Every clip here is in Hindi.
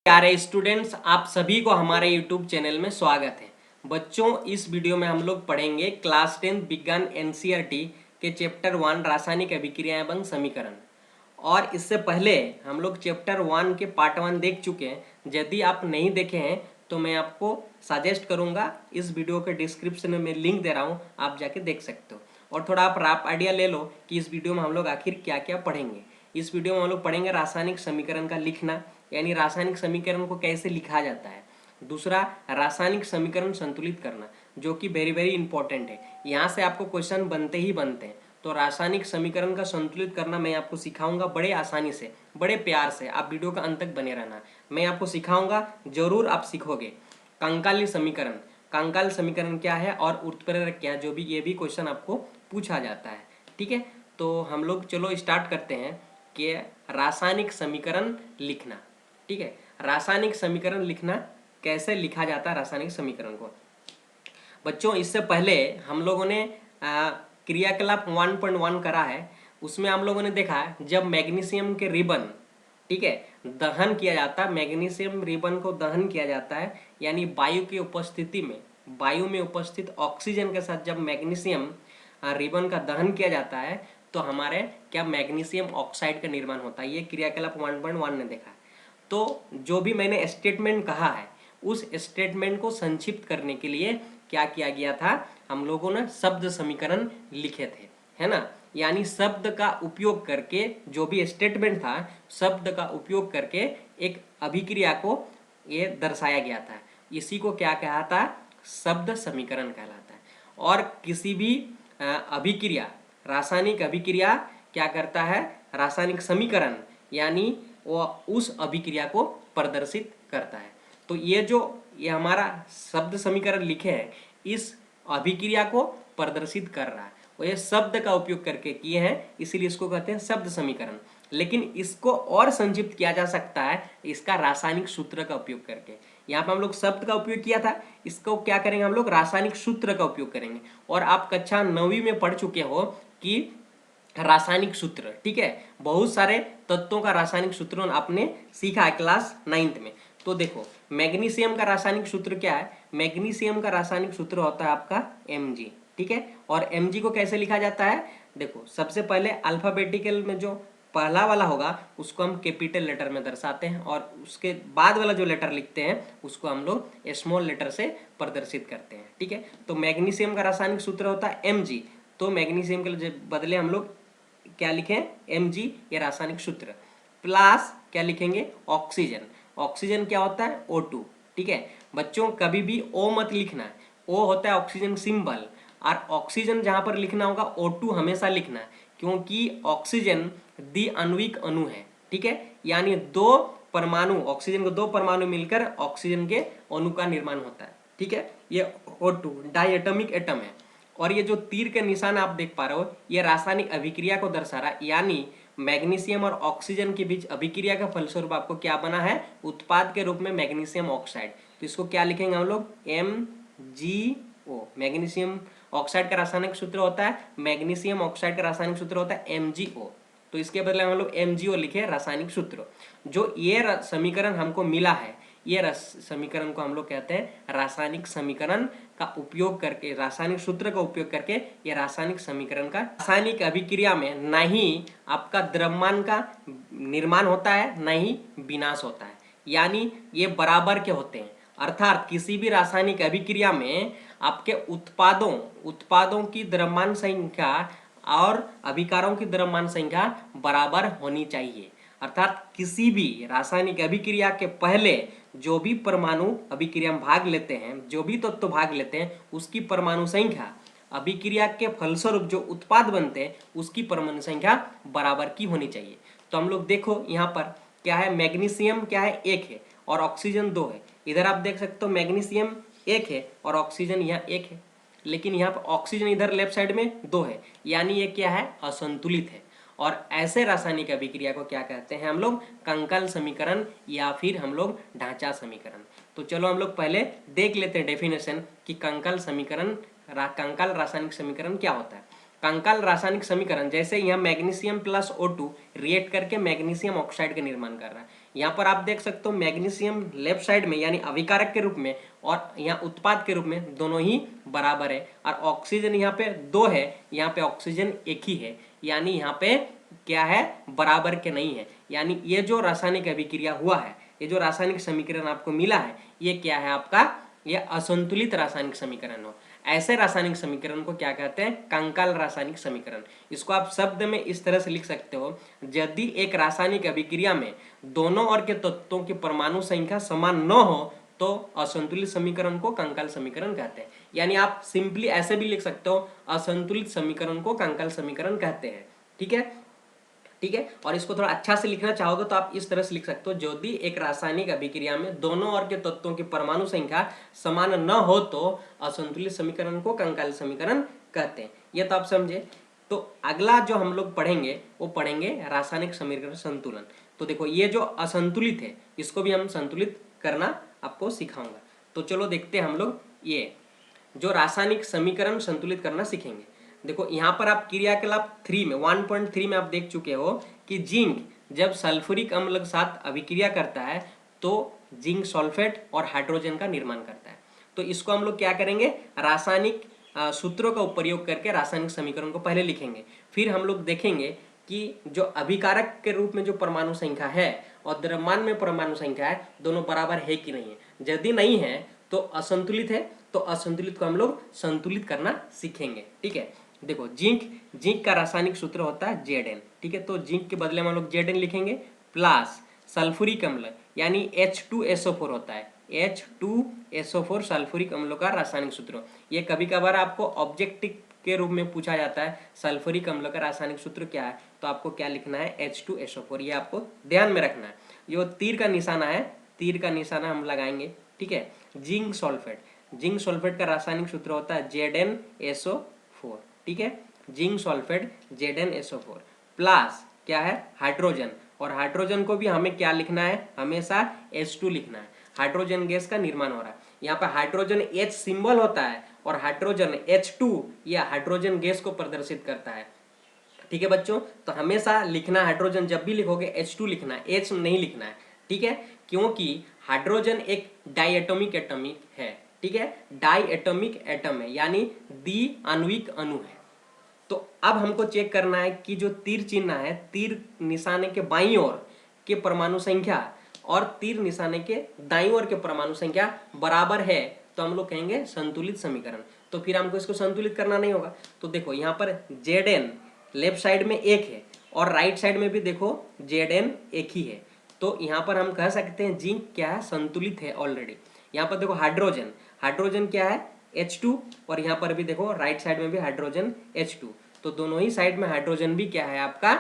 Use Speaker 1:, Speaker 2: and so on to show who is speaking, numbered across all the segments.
Speaker 1: प्यारे स्टूडेंट्स, आप सभी को हमारे YouTube चैनल में स्वागत है। बच्चों, इस वीडियो में हम लोग पढ़ेंगे क्लास 10 विज्ञान एनसीईआरटी के चैप्टर 1 रासायनिक अभिक्रिया एवं समीकरण। और इससे पहले हम लोग चैप्टर 1 के पार्ट 1 देख चुके हैं। यदि आप नहीं देखे हैं तो मैं आपको सजेस्ट करूंगा, इस वीडियो के डिस्क्रिप्शन में मैं लिंक दे रहा हूँ, आप जाके देख सकते हो। और थोड़ा आप रफ आइडिया ले लो कि इस वीडियो में हम लोग आखिर क्या क्या पढ़ेंगे। इस वीडियो में हम लोग पढ़ेंगे रासायनिक समीकरण का लिखना, यानी रासायनिक समीकरण को कैसे लिखा जाता है। दूसरा, रासायनिक समीकरण संतुलित करना, जो कि वेरी वेरी इंपॉर्टेंट है। यहाँ से आपको क्वेश्चन बनते ही बनते हैं। तो रासायनिक समीकरण का संतुलित करना मैं आपको सिखाऊंगा बड़े आसानी से, बड़े प्यार से। आप वीडियो का अंत तक बने रहना, मैं आपको सिखाऊंगा, जरूर आप सीखोगे। कंकाली समीकरण, कंकाल समीकरण क्या है और उत्प्रेरक क्या है, जो भी ये भी क्वेश्चन आपको पूछा जाता है। ठीक है, तो हम लोग चलो स्टार्ट करते हैं कि रासायनिक समीकरण लिखना। ठीक है, रासायनिक समीकरण लिखना कैसे लिखा जाता है रासायनिक समीकरण को। बच्चों, इससे पहले हम लोगों ने क्रियाकलाप 1.1 करा है। उसमें हम लोगों ने देखा जब मैग्नीशियम के रिबन, ठीक है, दहन किया जाता है, मैग्नीशियम रिबन को दहन किया जाता है, यानी वायु की उपस्थिति में, वायु में उपस्थित ऑक्सीजन के साथ जब मैग्नीशियम रिबन का दहन किया जाता है तो हमारे क्या मैग्नीशियम ऑक्साइड का निर्माण होता है। ये क्रियाकलाप 1.1 ने देखा है। तो जो भी मैंने स्टेटमेंट कहा है उस स्टेटमेंट को संक्षिप्त करने के लिए क्या किया गया था, हम लोगों ने शब्द समीकरण लिखे थे, है ना। यानी शब्द का उपयोग करके, जो भी स्टेटमेंट था, शब्द का उपयोग करके एक अभिक्रिया को ये दर्शाया गया था। इसी को क्या कहा था, शब्द समीकरण कहलाता है। और किसी भी अभिक्रिया, रासायनिक अभिक्रिया क्या करता है, रासायनिक समीकरण यानी वो उस अभिक्रिया को प्रदर्शित करता है। तो ये हमारा शब्द समीकरण लिखे हैं, इस अभिक्रिया को प्रदर्शित कर रहा है। वो ये शब्द का उपयोग करके किए हैं, इसीलिए इसको कहते हैं शब्द समीकरण। लेकिन इसको और संक्षिप्त किया जा सकता है इसका रासायनिक सूत्र का उपयोग करके। यहाँ पे हम लोग शब्द का उपयोग किया था, इसको क्या करेंगे हम लोग, रासायनिक सूत्र का उपयोग करेंगे। और आप कक्षा 9वीं में पढ़ चुके हो कि रासायनिक सूत्र, ठीक है, बहुत सारे तत्वों का रासायनिक सूत्र आपने सीखा है क्लास 9th में। तो देखो, मैग्नीशियम का रासायनिक सूत्र क्या है, मैग्नीशियम का रासायनिक सूत्र होता है आपका Mg, ठीक है। और Mg को कैसे लिखा जाता है, देखो, सबसे पहले अल्फाबेटिकल में जो पहला वाला होगा उसको हम कैपिटल लेटर में दर्शाते हैं, और उसके बाद वाला जो लेटर लिखते हैं उसको हम लोग स्मॉल लेटर से प्रदर्शित करते हैं। ठीक है, तो मैग्नीशियम का रासायनिक सूत्र होता है Mg। तो मैग्नीशियम के बदले हम लोग क्या लिखें, Mg, ये रासायनिक सूत्र, प्लस क्या लिखेंगे, ऑक्सीजन। ऑक्सीजन क्या होता है, O2। ठीक है बच्चों, कभी भी O मत लिखना है, O होता है ऑक्सीजन सिंबल, और ऑक्सीजन जहां पर लिखना होगा O2 हमेशा लिखना है, क्योंकि ऑक्सीजन द्विआण्विक अणु है। ठीक है, यानी दो परमाणु, ऑक्सीजन को दो परमाणु मिलकर ऑक्सीजन के अणु का निर्माण होता है। ठीक है, ये O2 डाई एटॉमिक एटम है। और ये जो तीर के निशान आप देख पा रहे हो, ये रासायनिक अभिक्रिया को दर्शा रहा है, यानी मैग्नीशियम और ऑक्सीजन के बीच अभिक्रिया का फलस्वरूप आपको क्या बना है, उत्पाद के रूप में मैग्नीशियम ऑक्साइड। तो इसको क्या लिखेंगे हम लोग, MgO। मैग्नीशियम ऑक्साइड का रासायनिक सूत्र होता है, मैग्नीशियम ऑक्साइड का रासायनिक सूत्र होता है MgO। तो इसके बदले हम लोग MgO लिखे रासायनिक सूत्र। जो ये समीकरण हमको मिला है, ये समीकरण को हम लोग कहते हैं रासायनिक समीकरण का उपयोग करके, रासायनिक सूत्र का उपयोग करके ये रासायनिक समीकरण का, रासायनिक अभिक्रिया में न ही आपका द्रव्यमान का निर्माण होता है न ही विनाश होता है, यानी ये बराबर के होते हैं। अर्थात किसी भी रासायनिक अभिक्रिया में आपके उत्पादों की द्रव्यमान संख्या और अभिकारों की द्रव्यमान संख्या बराबर होनी चाहिए। अर्थात किसी भी रासायनिक अभिक्रिया के पहले जो भी परमाणु अभिक्रिया में भाग लेते हैं, जो भी तत्व भाग लेते हैं, उसकी परमाणु संख्या अभिक्रिया के फलस्वरूप जो उत्पाद बनते हैं उसकी परमाणु संख्या बराबर की होनी चाहिए। तो हम लोग देखो यहाँ पर क्या है, मैग्नीशियम क्या है, 1 है और ऑक्सीजन 2 है। इधर आप देख सकते हो मैग्नीशियम 1 है और ऑक्सीजन यहाँ 1 है, लेकिन यहाँ पर ऑक्सीजन इधर लेफ्ट साइड में 2 है, यानी ये क्या है, असंतुलित है। और ऐसे रासायनिक अभिक्रिया को क्या कहते हैं हम लोग, कंकाल समीकरण या फिर हम लोग ढांचा समीकरण। तो चलो हम लोग पहले देख लेते हैं डेफिनेशन कि कंकाल समीकरण, कंकाल रासायनिक समीकरण क्या होता है। कंकाल रासायनिक समीकरण, जैसे यहाँ मैग्नीशियम प्लस O2 रिएक्ट करके मैग्नीशियम ऑक्साइड का निर्माण कर रहा है, यहाँ पर आप देख सकते हो मैग्नीशियम लेफ्ट साइड में यानी अभिकारक के रूप में और यहाँ उत्पाद के रूप में दोनों ही बराबर है। और ऑक्सीजन यहाँ पे 2 है, यहाँ पे ऑक्सीजन 1 ही है, यानी यहाँ पे क्या है, बराबर के नहीं है। यानी ये जो रासायनिक अभिक्रिया हुआ है, ये जो रासायनिक समीकरण आपको मिला है, ये क्या है आपका, ये असंतुलित रासायनिक समीकरण हो। ऐसे रासायनिक समीकरण को क्या कहते हैं, कंकाल रासायनिक समीकरण। इसको आप शब्द में इस तरह से लिख सकते हो, यदि एक रासायनिक अभिक्रिया में दोनों ओर के तत्वों की परमाणु संख्या समान न हो तो असंतुलित समीकरण को कंकाल समीकरण कहते हैं। यानी आप सिंपली ऐसे भी लिख सकते हो, असंतुलित समीकरण को कंकाल समीकरण कहते हैं। ठीक है, ठीक है। और इसको थोड़ा अच्छा से लिखना चाहोगे तो आप इस तरह से लिख सकते हो, यदि एक रासायनिक अभिक्रिया में दोनों ओर के तत्वों की परमाणु संख्या समान न हो तो असंतुलित समीकरण को कंकाल समीकरण कहते हैं। ये तो आप समझे। तो अगला जो हम लोग पढ़ेंगे वो पढ़ेंगे रासायनिक समीकरण संतुलन। तो देखो ये जो असंतुलित है इसको भी हम संतुलित करना आपको सिखाऊंगा। तो चलो देखते हैं हम लोग ये जो रासायनिक समीकरण संतुलित करना सीखेंगे। देखो यहाँ पर आप क्रियाकलाप 3 में 1.3 में आप देख चुके हो कि जिंक जब सल्फ्यूरिक अम्ल के साथ अभिक्रिया करता है तो जिंक सल्फेट और हाइड्रोजन का निर्माण करता है। तो इसको हम लोग क्या करेंगे, रासायनिक सूत्रों का प्रयोग करके रासायनिक समीकरण को पहले लिखेंगे, फिर हम लोग देखेंगे कि जो अभिकारक के रूप में जो परमाणु संख्या है और द्रव्यमान में परमाणु संख्या है दोनों बराबर है कि नहीं है। यदि नहीं है तो असंतुलित है, तो असंतुलित को हम लोग संतुलित करना सीखेंगे। ठीक है, देखो जिंक का रासायनिक सूत्र होता है Zn। ठीक है, तो जिंक के बदले में हम लोग Zn लिखेंगे प्लस सल्फ्यूरिक अम्ल यानी H2SO4 होता है, H2SO4 सल्फ्यूरिक अम्लों का रासायनिक सूत्र। ये कभी कभार आपको ऑब्जेक्टिव के रूप में पूछा जाता है, सल्फ्यूरिक अम्ल का रासायनिक सूत्र क्या है, तो आपको क्या लिखना है, H2SO4। ये आपको ध्यान में रखना है। जो तीर का निशाना है, तीर का निशाना हम लगाएंगे। ठीक है, जिंक सल्फेट का रासायनिक सूत्र होता है ZnSO4। ठीक है, जिंक सल्फेट ZnSO4 प्लस क्या है, हाइड्रोजन। और हाइड्रोजन को भी हमें क्या लिखना है, हमेशा H2 लिखना है। हाइड्रोजन गैस का निर्माण हो रहा है, यहाँ पे हाइड्रोजन H सिंबल होता है और हाइड्रोजन H2 या हाइड्रोजन गैस को प्रदर्शित करता है। ठीक है बच्चों, तो हमेशा लिखना हाइड्रोजन, जब भी लिखोगे H2 लिखना है, H नहीं लिखना है। ठीक है, क्योंकि हाइड्रोजन एक डाइएटॉमिक एटॉमिक है। ठीक है, डाइएटॉमिक एटम है यानी द्विआण्विक अणु है। तो अब हमको चेक करना है कि जो तीर चिन्ह है, तीर निशाने के बाईं ओर के परमाणु संख्या और तीर निशाने के दाईं ओर के परमाणु संख्या बराबर है, तो हम लोग कहेंगे संतुलित समीकरण। तो फिर हमको इसको संतुलित करना नहीं होगा। तो देखो यहाँ पर Zn लेफ्ट साइड में 1 है और राइट साइड में भी देखो Zn 1 ही है, तो यहाँ पर हम कह सकते हैं जिंक क्या है, संतुलित है ऑलरेडी। यहाँ पर देखो हाइड्रोजन क्या है, H2, और यहाँ पर भी देखो राइट साइड में भी हाइड्रोजन H2, तो दोनों ही साइड में हाइड्रोजन भी क्या है आपका,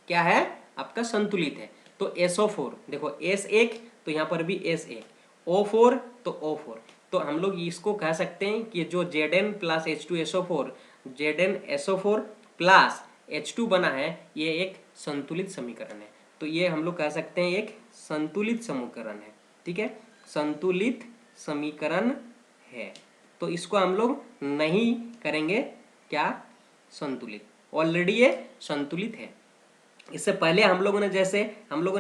Speaker 1: क्या है आपका, संतुलित है। तो SO4 देखो S1, तो यहाँ पर भी S1, O4 तो O4, तो हम लोग इसको कह सकते हैं कि जो Zn plus H2SO4 ZnSO4 plus H2 बना है, ये एक संतुलित समीकरण है। तो ये हम लोग कह सकते हैं एक संतुलित समीकरण है। ठीक है, संतुलित समीकरण है। तो इसको हम लोग नहीं करेंगे क्या, संतुलित, ऑलरेडी ये संतुलित है। इससे पहले हम लोगों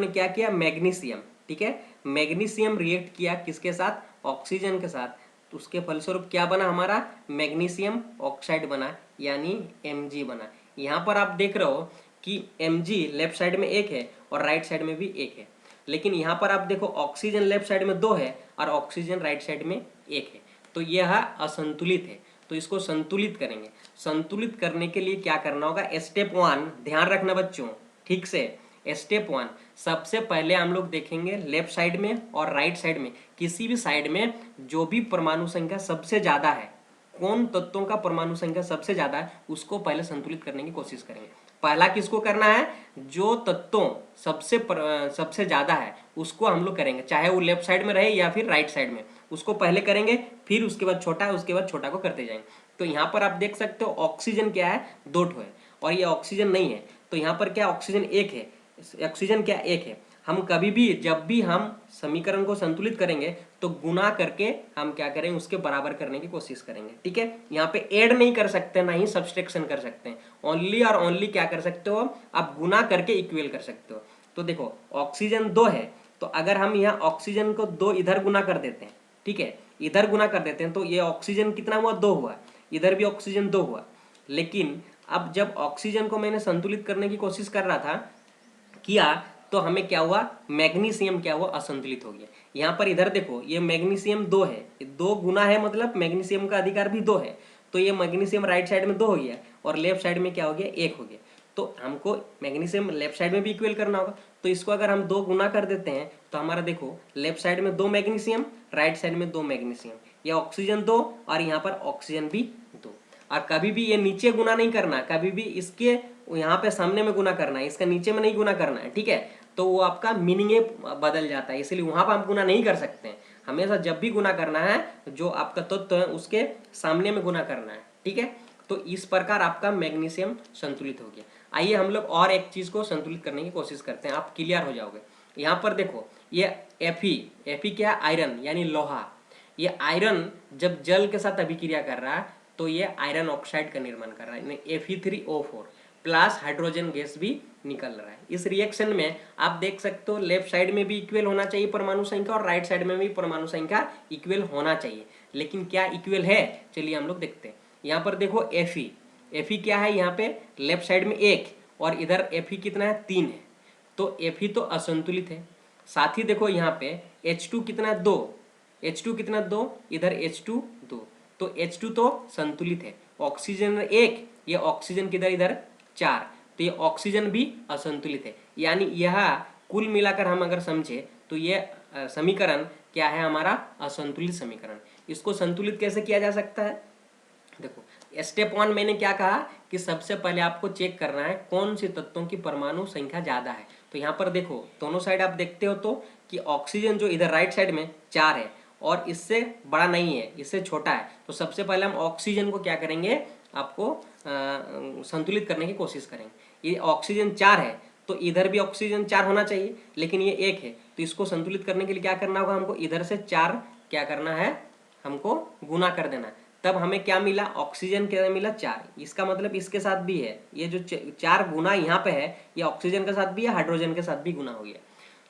Speaker 1: ने क्या किया, मैग्नीशियम। ठीक है, मैग्नीशियम रिएक्ट किया किसके साथ, ऑक्सीजन के साथ, तो उसके फलस्वरूप क्या बना हमारा, मैग्नीशियम ऑक्साइड बना यानी Mg बना। यहाँ पर आप देख रहे हो कि Mg लेफ्ट साइड में 1 है और राइट साइड में भी 1 है, लेकिन यहाँ पर आप देखो ऑक्सीजन लेफ्ट साइड में 2 है और ऑक्सीजन राइट साइड में 1 है, तो यह असंतुलित है। तो इसको संतुलित करेंगे। संतुलित करने के लिए क्या करना होगा, स्टेप 1 ध्यान रखना बच्चों ठीक से। स्टेप 1 सबसे पहले हम लोग देखेंगे लेफ्ट साइड में और राइट साइड में, किसी भी साइड में जो भी परमाणु संख्या सबसे ज्यादा है, कौन तत्वों का परमाणु संख्या सबसे ज्यादा है उसको पहले संतुलित करने की कोशिश करेंगे। पहला किसको करना है, जो तत्वों सबसे ज्यादा है उसको हम लोग करेंगे, चाहे वो लेफ्ट साइड में रहे या फिर राइट साइड में, उसको पहले करेंगे, फिर उसके बाद छोटा, उसके बाद छोटा को करते जाएंगे। तो यहाँ पर आप देख सकते हो ऑक्सीजन क्या है, 2 ठो है और ये ऑक्सीजन नहीं है, तो यहाँ पर क्या ऑक्सीजन 1 है, ऑक्सीजन क्या 1 है। हम कभी भी जब भी हम समीकरण को संतुलित करेंगे तो गुना करके हम क्या करेंगे, उसके बराबर करने की कोशिश करेंगे। ठीक है, यहाँ पे ऐड नहीं कर सकते, ना ही सब्सट्रैक्शन कर सकते हैं, ओनली और ओनली क्या कर सकते हो, आप गुना करके इक्वल कर सकते हो। तो देखो ऑक्सीजन 2 है तो अगर हम यहाँ ऑक्सीजन को 2 इधर गुना कर देते हैं, ठीक है, इधर गुना कर देते हैं, तो ये ऑक्सीजन कितना हुआ, 2 हुआ, इधर भी ऑक्सीजन 2 हुआ। लेकिन अब जब ऑक्सीजन को मैंने संतुलित करने की कोशिश कर रहा था, किया, तो हमें क्या हुआ, मैग्नीशियम क्या हुआ, असंतुलित हो गया। यहाँ पर इधर देखो, ये मैग्नीशियम 2 है, 2 गुना है, मतलब मैग्नीशियम का अधिकार भी 2 है, तो ये मैग्नीशियम राइट साइड में 2 हो गया और लेफ्ट साइड में क्या हो गया, 1 हो गया। तो हमको मैग्नीशियम लेफ्ट साइड में भी इक्वल करना होगा, तो इसको अगर हम 2 गुना कर देते हैं तो हमारा देखो लेफ्ट साइड में 2 मैग्नीशियम, राइट साइड में 2 मैग्नीशियम, ये ऑक्सीजन 2 और यहाँ पर ऑक्सीजन भी 2। और कभी भी ये नीचे गुना नहीं करना, कभी भी इसके यहाँ पे सामने में गुना करना है, इसका नीचे में नहीं गुना करना है, ठीक है, तो वो आपका मीनिंग बदल जाता है, इसलिए वहां पर हम गुना नहीं कर सकते हैं। हमेशा जब भी गुना करना है जो आपका तत्व है उसके सामने में गुना करना है, ठीक है। तो इस प्रकार आपका मैग्नीशियम संतुलित हो गया। आइए हम लोग और एक चीज को संतुलित करने की कोशिश करते हैं, आप क्लियर हो जाओगे। यहाँ पर देखो ये Fe क्या है, आयरन यानी लोहा। ये आयरन जब जल के साथ अभिक्रिया कर रहा है तो ये आयरन ऑक्साइड का निर्माण कर रहा है, Fe3O4 प्लस हाइड्रोजन गैस भी निकल रहा है। इस रिएक्शन में आप देख सकते हो लेफ्ट साइड में भी इक्वल होना चाहिए परमाणु संख्या और राइट साइड में भी परमाणु संख्या इक्वल होना चाहिए, लेकिन क्या इक्वल है, चलिए हम लोग देखते हैं। यहाँ पर देखो Fe क्या है, यहाँ पे लेफ्ट साइड में 1 और इधर Fe कितना है, 3 है, तो Fe तो असंतुलित है। साथ ही देखो यहाँ पे H2 कितना है, 2, H2 कितना 2, इधर H2 2, तो H2 तो संतुलित है। ऑक्सीजन 1, ये ऑक्सीजन किधर, इधर 4, तो ये ऑक्सीजन भी असंतुलित है। यानी यह कुल मिलाकर हम अगर समझे तो ये समीकरण क्या है, हमारा असंतुलित समीकरण। इसको संतुलित कैसे किया जा सकता है, देखो स्टेप 1 मैंने क्या कहा कि सबसे पहले आपको चेक करना है कौन से तत्वों की परमाणु संख्या ज्यादा है। तो यहाँ पर देखो दोनों साइड आप देखते हो तो कि ऑक्सीजन जो इधर राइट साइड में 4 है और इससे बड़ा नहीं है, इससे छोटा है, तो सबसे पहले हम ऑक्सीजन को क्या करेंगे, आपको संतुलित करने की कोशिश करेंगे। ये ऑक्सीजन 4 है तो इधर भी ऑक्सीजन 4 होना चाहिए, लेकिन ये 1 है, तो इसको संतुलित करने के लिए क्या करना होगा, हमको इधर से 4 क्या करना है, हमको गुना कर देना। तब हमें क्या मिला, ऑक्सीजन क्या मिला, 4। इसका मतलब इसके साथ भी है, ये जो 4 गुना यहाँ पे है ये ऑक्सीजन के साथ भी है, हाइड्रोजन के साथ भी गुना हो गया।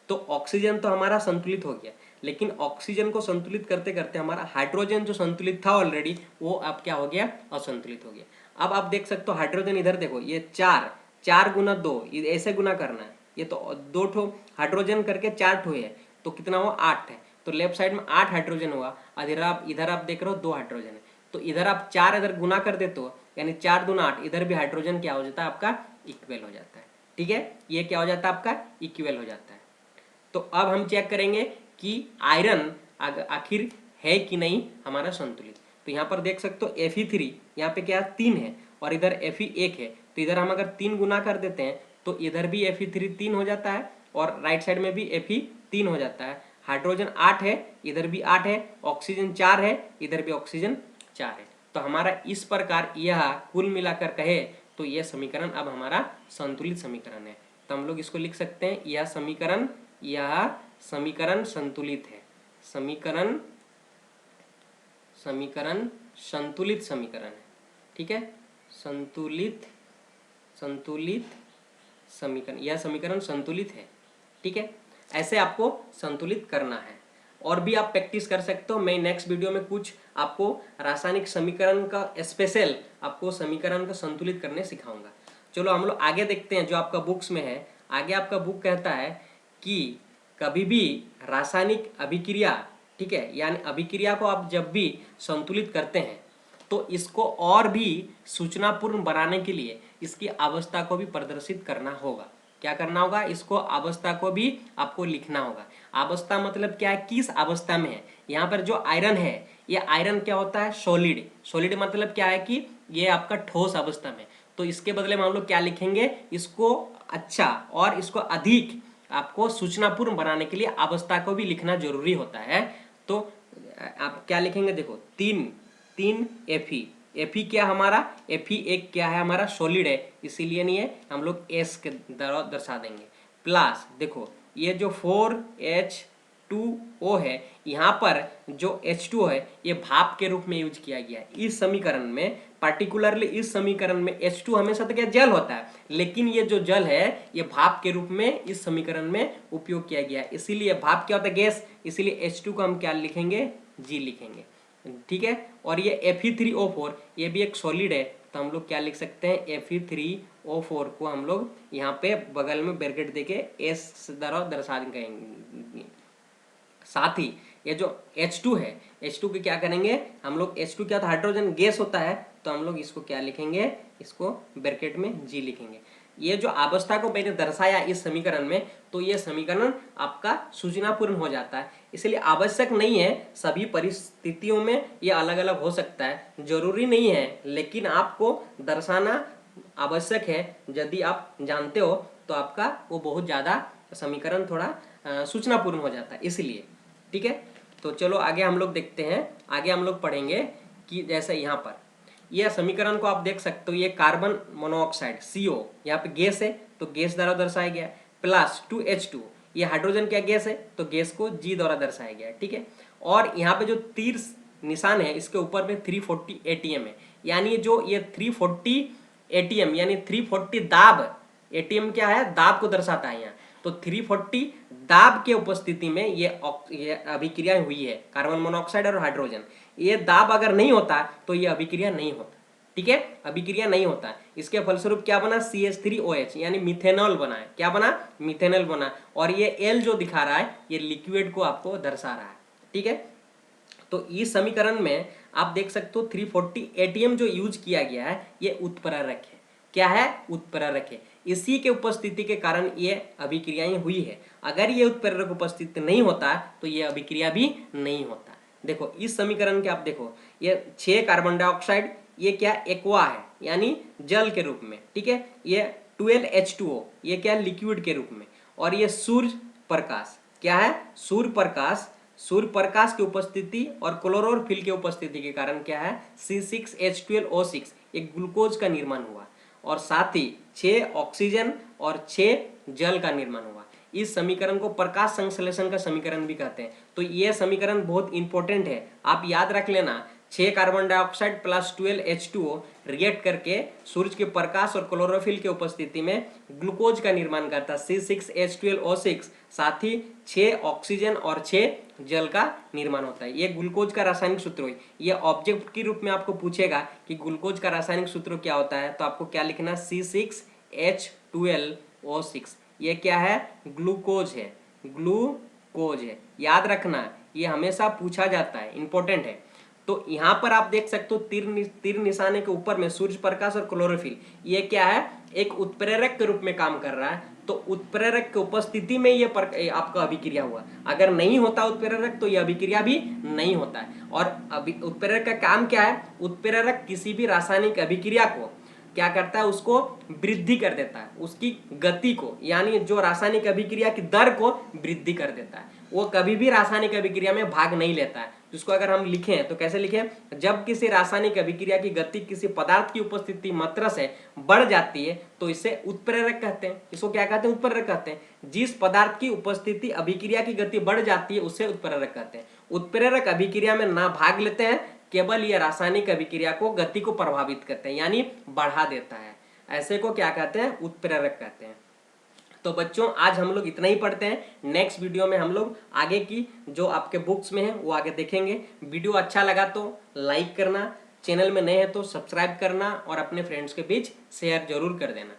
Speaker 1: तो ऑक्सीजन तो हमारा संतुलित हो गया, लेकिन ऑक्सीजन को संतुलित करते करते हमारा हाइड्रोजन जो संतुलित था ऑलरेडी वो अब क्या हो गया, असंतुलित हो गया। अब आप देख सकते हो हाइड्रोजन इधर देखो, ये 4 गुना 2, ऐसे गुना करना है, ये तो 2 ठो हाइड्रोजन करके 4 ठो है, तो कितना हुआ, 8 है, तो लेफ्ट साइड में 8 हाइड्रोजन हुआ। इधर आप देख रहे हो 2 हाइड्रोजन है, तो इधर आप 4 इधर गुना कर देते हो, यानी 4 दूना 8, इधर भी हाइड्रोजन क्या हो जाता है, आपका इक्वल हो जाता है, ठीक है, ये क्या हो जाता है, आपका इक्वल हो जाता है। तो अब हम चेक करेंगे कि आयरन आखिर है कि नहीं हमारा संतुलित। तो यहाँ पर देख सकते हो Fe3 यहाँ पे क्या 3 है और इधर Fe 1 है, तो इधर हम अगर 3 गुना कर देते हैं तो इधर भी Fe3 3 हो जाता है और राइट साइड में भी Fe 3 हो जाता है। हाइड्रोजन 8 है, इधर भी 8 है, ऑक्सीजन 4 है, इधर भी ऑक्सीजन 4 है। तो हमारा इस प्रकार यह कुल मिलाकर कहे तो यह समीकरण अब हमारा संतुलित समीकरण है। तो हम लोग इसको लिख सकते हैं, यह समीकरण संतुलित है, समीकरण संतुलित समीकरण है, ठीक है, संतुलित समीकरण, यह समीकरण संतुलित है, ठीक है। ऐसे आपको संतुलित करना है और भी आप प्रैक्टिस कर सकते हो। मैं नेक्स्ट वीडियो में कुछ आपको रासायनिक समीकरण का स्पेशल आपको समीकरण का संतुलित करने सिखाऊंगा। चलो हम लोग आगे देखते हैं जो आपका बुक्स में है। आगे आपका बुक कहता है कि कभी भी रासायनिक अभिक्रिया, ठीक है, यानी अभिक्रिया को आप जब भी संतुलित करते हैं तो इसको और भी सूचनापूर्ण बनाने के लिए इसकी अवस्था को भी प्रदर्शित करना होगा। क्या करना होगा, इसको अवस्था को भी आपको लिखना होगा। अवस्था मतलब क्या है, किस अवस्था में है। यहाँ पर जो आयरन है ये आयरन क्या होता है, सॉलिड मतलब क्या है कि ये आपका ठोस अवस्था में, तो इसके बदले में हम लोग क्या लिखेंगे, इसको अच्छा और इसको अधिक आपको सूचनापूर्ण बनाने के लिए अवस्था को भी लिखना जरूरी होता है। तो आप क्या लिखेंगे, देखो 3 Fe क्या हमारा, Fe1 क्या है हमारा, सॉलिड है, इसीलिए नहीं है, हम लोग S के द्वारा दर्शा देंगे। प्लस देखो ये जो 4H H2O है, यहाँ पर जो H2O है ये भाप के रूप में यूज किया गया है इस समीकरण में। पार्टिकुलरली इस समीकरण में H2 हमेशा तो क्या जल होता है, लेकिन ये जो जल है ये भाप के रूप में इस समीकरण में उपयोग किया गया है। इसीलिए भाप क्या होता है, गैस, इसीलिए H2 को हम क्या लिखेंगे, G लिखेंगे, ठीक है। और ये Fe3O4 ये भी एक सॉलिड है, तो हम लोग क्या लिख सकते हैं, Fe3O4 को हम लोग यहाँ पे बगल में ब्रैकेट देके S द्वारा दर्शा देंगे। साथ ही ये जो H2 है, H2 के क्या करेंगे हम लोग, H2 क्या था, हाइड्रोजन गैस होता है, तो हम लोग इसको क्या लिखेंगे, इसको ब्रैकेट में G लिखेंगे। ये जो अवस्था को मैंने दर्शाया इस समीकरण में, तो ये समीकरण आपका सूचनापूर्ण हो जाता है। इसलिए आवश्यक नहीं है, सभी परिस्थितियों में ये अलग अलग हो सकता है, जरूरी नहीं है, लेकिन आपको दर्शाना आवश्यक है। यदि आप जानते हो तो आपका वो बहुत ज़्यादा समीकरण थोड़ा सूचनापूर्ण हो जाता है, इसलिए, ठीक है। तो चलो आगे हम लोग देखते हैं। आगे हम लोग पढ़ेंगे कि जैसे यहाँ पर यह समीकरण को आप देख सकते हो, ये कार्बन मोनोऑक्साइड CO यहाँ पे गैस है, तो गैस द्वारा दर्शाया गया है, प्लस 2H2 ये हाइड्रोजन क्या गैस है, तो गैस को G द्वारा दर्शाया गया है, ठीक है। और यहाँ पे जो तीर निशान है इसके ऊपर में 340 ATM है, यानी जो ये 340 ATM यानी 340 दाब, ATM क्या है, दाब को दर्शाता है यहाँ, तो 340 दाब के उपस्थिति में ये अभिक्रिया हुई है, कार्बन मोनोऑक्साइड और हाइड्रोजन। ये दाब अगर नहीं होता तो ये अभिक्रिया नहीं होता, ठीक है, अभिक्रिया नहीं होता। इसके फलस्वरूप क्या बना, CH3OH यानी मिथेनॉल बना है। क्या बना, मिथेनॉल बना। और ये L जो दिखा रहा है ये लिक्विड को आपको दर्शा रहा है, ठीक है। तो इस समीकरण में आप देख सकते हो 340 ATM जो यूज किया गया है ये उत्प्रेरक है। क्या है, उत्प्रेरक है। इसी के उपस्थिति के कारण ये अभिक्रियाएं हुई है। अगर ये उत्प्रेरक उपस्थित नहीं होता तो ये अभिक्रिया भी नहीं होता। देखो इस समीकरण के आप देखो, ये 6 कार्बन डाइऑक्साइड, ये क्या एक्वा है यानी जल के रूप में, ठीक है। ये 12H2O ये क्या लिक्विड के रूप में। और ये सूर्य प्रकाश, क्या है, सूर्य प्रकाश, सूर्य प्रकाश की उपस्थिति और क्लोरोफिल की उपस्थिति के कारण क्या है, C6H12O6 एक ग्लूकोज का निर्माण हुआ। और साथ ही 6 ऑक्सीजन और 6 जल का निर्माण हुआ। इस समीकरण को प्रकाश संश्लेषण का समीकरण भी कहते हैं। तो यह समीकरण बहुत इंपॉर्टेंट है, आप याद रख लेना। 6 carbon dioxide plus 12H2O react करके सूरज के प्रकाश और क्लोरोफिल के उपस्थिति में ग्लूकोज का निर्माण करता है, C6H12O6। साथ ही 6 ऑक्सीजन और 6 जल का निर्माण होता है। ये ग्लूकोज का रासायनिक सूत्र है। ये ऑब्जेक्ट के रूप में आपको पूछेगा कि ग्लूकोज का रासायनिक सूत्र क्या होता है, तो आपको क्या लिखना, C6H12O6। ये क्या है, ग्लूकोज है, ग्लूकोज है, याद रखना, ये हमेशा पूछा जाता है, इंपॉर्टेंट है। तो यहाँ पर आप देख सकते हो तीर निशाने के ऊपर में सूर्य प्रकाश और क्लोरोफिल, ये क्या है, एक उत्प्रेरक के रूप में काम कर रहा है। तो उत्प्रेरक की उपस्थिति में ये आपका अभिक्रिया हुआ। अगर नहीं होता उत्प्रेरक तो ये अभिक्रिया भी नहीं होता है। और उत्प्रेरक का काम क्या है, उत्प्रेरक किसी भी रासायनिक अभिक्रिया को क्या करता है, उसको वृद्धि कर देता है, उसकी गति को, यानी जो रासायनिक अभिक्रिया की दर को वृद्धि कर देता है। वो कभी भी रासायनिक अभिक्रिया में भाग नहीं लेता है। जिसको अगर हम लिखें तो कैसे लिखें, जब किसी रासायनिक अभिक्रिया की गति किसी पदार्थ की उपस्थिति मात्रा से बढ़ जाती है तो इसे उत्प्रेरक कहते हैं। इसको क्या कहते हैं, उत्प्रेरक कहते हैं। जिस पदार्थ की उपस्थिति अभिक्रिया की गति बढ़ जाती है उसे उत्प्रेरक कहते हैं। उत्प्रेरक अभिक्रिया में ना भाग लेते हैं, केवल ये रासायनिक अभिक्रिया को गति को प्रभावित करते हैं, यानी बढ़ा देता है। ऐसे को क्या कहते हैं, उत्प्रेरक कहते हैं। तो बच्चों आज हम लोग इतना ही पढ़ते हैं। नेक्स्ट वीडियो में हम लोग आगे की जो आपके बुक्स में है वो आगे देखेंगे। वीडियो अच्छा लगा तो लाइक करना, चैनल में नए हैं तो सब्सक्राइब करना और अपने फ्रेंड्स के बीच शेयर जरूर कर देना।